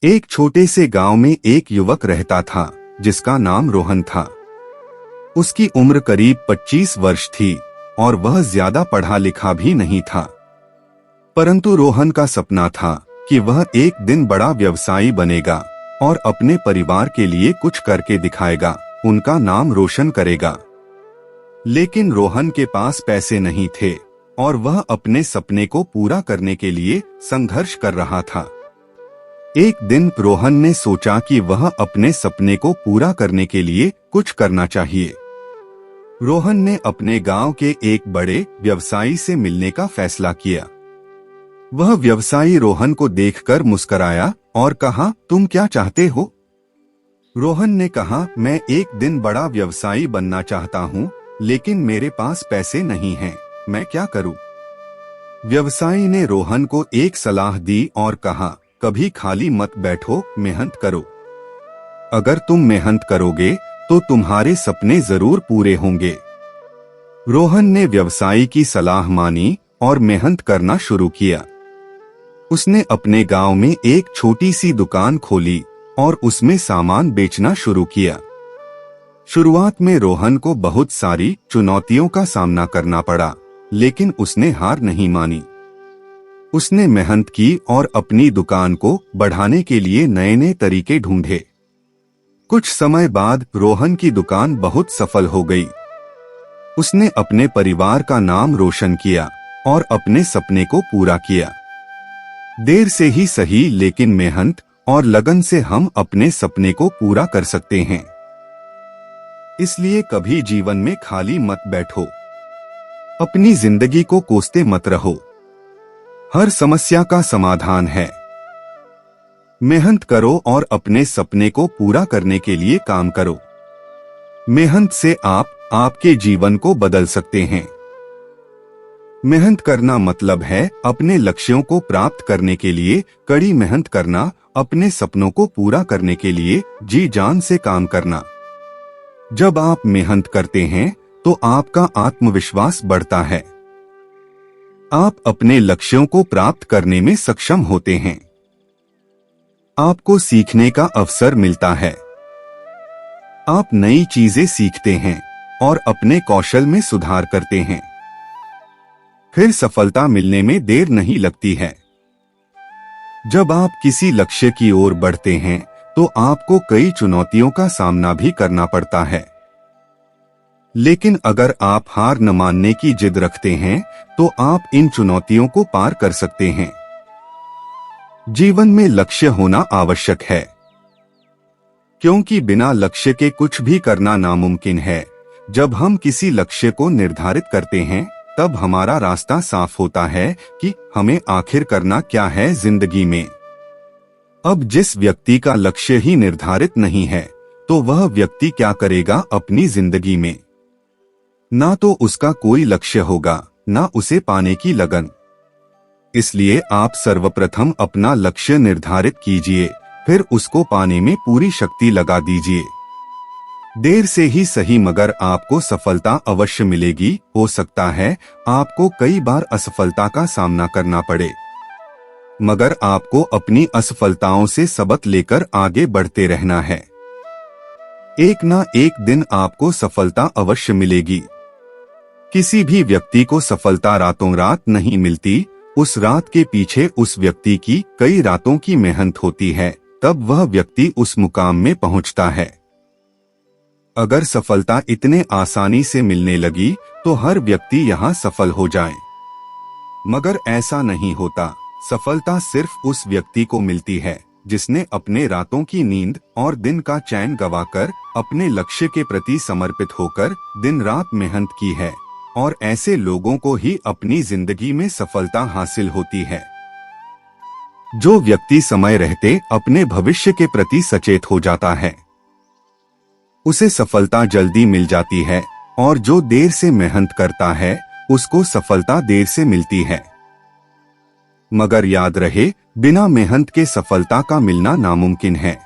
एक छोटे से गांव में एक युवक रहता था जिसका नाम रोहन था। उसकी उम्र करीब 25 वर्ष थी और वह ज्यादा पढ़ा लिखा भी नहीं था। परंतु रोहन का सपना था कि वह एक दिन बड़ा व्यवसायी बनेगा और अपने परिवार के लिए कुछ करके दिखाएगा, उनका नाम रोशन करेगा। लेकिन रोहन के पास पैसे नहीं थे और वह अपने सपने को पूरा करने के लिए संघर्ष कर रहा था। एक दिन रोहन ने सोचा कि वह अपने सपने को पूरा करने के लिए कुछ करना चाहिए। रोहन ने अपने गांव के एक बड़े व्यवसायी से मिलने का फैसला किया। वह व्यवसायी रोहन को देखकर मुस्कुराया और कहा, तुम क्या चाहते हो? रोहन ने कहा, मैं एक दिन बड़ा व्यवसायी बनना चाहता हूँ, लेकिन मेरे पास पैसे नहीं हैं, मैं क्या करूँ? व्यवसायी ने रोहन को एक सलाह दी और कहा, कभी खाली मत बैठो, मेहनत करो। अगर तुम मेहनत करोगे तो तुम्हारे सपने जरूर पूरे होंगे। रोहन ने व्यवसायी की सलाह मानी और मेहनत करना शुरू किया। उसने अपने गांव में एक छोटी सी दुकान खोली और उसमें सामान बेचना शुरू किया। शुरुआत में रोहन को बहुत सारी चुनौतियों का सामना करना पड़ा, लेकिन उसने हार नहीं मानी। उसने मेहनत की और अपनी दुकान को बढ़ाने के लिए नए नए तरीके ढूंढे। कुछ समय बाद रोहन की दुकान बहुत सफल हो गई। उसने अपने परिवार का नाम रोशन किया और अपने सपने को पूरा किया। देर से ही सही, लेकिन मेहनत और लगन से हम अपने सपने को पूरा कर सकते हैं। इसलिए कभी जीवन में खाली मत बैठो। अपनी जिंदगी को कोसते मत रहो। हर समस्या का समाधान है। मेहनत करो और अपने सपने को पूरा करने के लिए काम करो। मेहनत से आप आपके जीवन को बदल सकते हैं। मेहनत करना मतलब है अपने लक्ष्यों को प्राप्त करने के लिए कड़ी मेहनत करना, अपने सपनों को पूरा करने के लिए जी जान से काम करना। जब आप मेहनत करते हैं तो आपका आत्मविश्वास बढ़ता है। आप अपने लक्ष्यों को प्राप्त करने में सक्षम होते हैं। आपको सीखने का अवसर मिलता है। आप नई चीजें सीखते हैं और अपने कौशल में सुधार करते हैं। फिर सफलता मिलने में देर नहीं लगती है। जब आप किसी लक्ष्य की ओर बढ़ते हैं तो आपको कई चुनौतियों का सामना भी करना पड़ता है। लेकिन अगर आप हार न मानने की जिद रखते हैं तो आप इन चुनौतियों को पार कर सकते हैं। जीवन में लक्ष्य होना आवश्यक है, क्योंकि बिना लक्ष्य के कुछ भी करना नामुमकिन है। जब हम किसी लक्ष्य को निर्धारित करते हैं तब हमारा रास्ता साफ होता है कि हमें आखिर करना क्या है जिंदगी में। अब जिस व्यक्ति का लक्ष्य ही निर्धारित नहीं है तो वह व्यक्ति क्या करेगा अपनी जिंदगी में? ना तो उसका कोई लक्ष्य होगा, ना उसे पाने की लगन। इसलिए आप सर्वप्रथम अपना लक्ष्य निर्धारित कीजिए, फिर उसको पाने में पूरी शक्ति लगा दीजिए। देर से ही सही, मगर आपको सफलता अवश्य मिलेगी। हो सकता है आपको कई बार असफलता का सामना करना पड़े, मगर आपको अपनी असफलताओं से सबक लेकर आगे बढ़ते रहना है। एक ना एक दिन आपको सफलता अवश्य मिलेगी। किसी भी व्यक्ति को सफलता रातों रात नहीं मिलती। उस रात के पीछे उस व्यक्ति की कई रातों की मेहनत होती है, तब वह व्यक्ति उस मुकाम में पहुंचता है। अगर सफलता इतने आसानी से मिलने लगी तो हर व्यक्ति यहाँ सफल हो जाए, मगर ऐसा नहीं होता। सफलता सिर्फ उस व्यक्ति को मिलती है जिसने अपने रातों की नींद और दिन का चैन गंवाकर अपने लक्ष्य के प्रति समर्पित होकर दिन रात मेहनत की है, और ऐसे लोगों को ही अपनी जिंदगी में सफलता हासिल होती है। जो व्यक्ति समय रहते अपने भविष्य के प्रति सचेत हो जाता है, उसे सफलता जल्दी मिल जाती है, और जो देर से मेहनत करता है उसको सफलता देर से मिलती है। मगर याद रहे, बिना मेहनत के सफलता का मिलना नामुमकिन है।